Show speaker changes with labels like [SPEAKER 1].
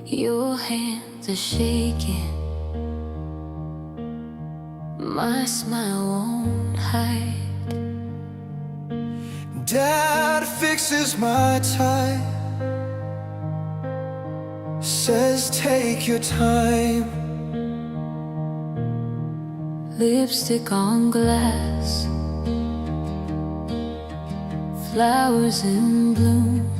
[SPEAKER 1] Your hands are shaking, my smile won't hide.
[SPEAKER 2] Dad fixes my tie, says take your time.
[SPEAKER 1] Lipstick on glass, flowers in bloom.